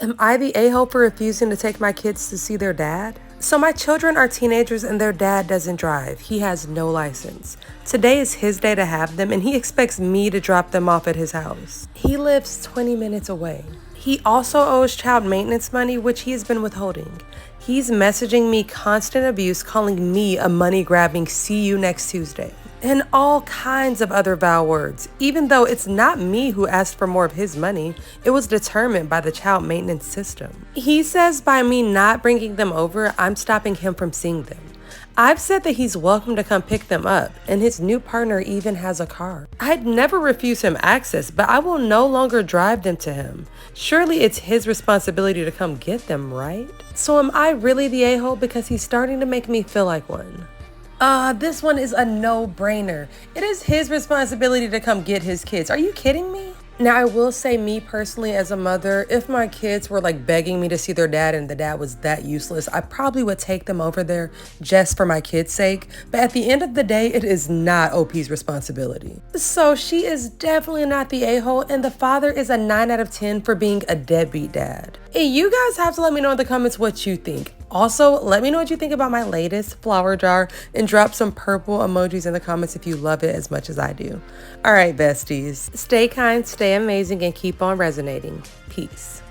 Am I the a-hole for refusing to take my kids to see their dad? So my children are teenagers and their dad doesn't drive. He has no license. Today is his day to have them and he expects me to drop them off at his house. He lives 20 minutes away. He also owes child maintenance money, which he has been withholding. He's messaging me constant abuse, calling me a money-grabbing "see you next Tuesday," and all kinds of other vile words. Even though it's not me who asked for more of his money, it was determined by the child maintenance system. He says by me not bringing them over, I'm stopping him from seeing them. I've said that he's welcome to come pick them up, and his new partner even has a car. I'd never refuse him access, but I will no longer drive them to him. Surely it's his responsibility to come get them, right? So am I really the a-hole because he's starting to make me feel like one? This one is a no-brainer. It is his responsibility to come get his kids. Are you kidding me? Now, I will say, me personally as a mother, if my kids were like begging me to see their dad and the dad was that useless, I probably would take them over there just for my kids' sake. But at the end of the day, it is not OP's responsibility. So she is definitely not the a-hole, and the father is a 9 out of 10 for being a deadbeat dad. Hey, you guys have to let me know in the comments what you think. Also, let me know what you think about my latest flower jar and drop some purple emojis in the comments if you love it as much as I do. All right, besties. Stay kind, stay amazing, and keep on resonating. Peace.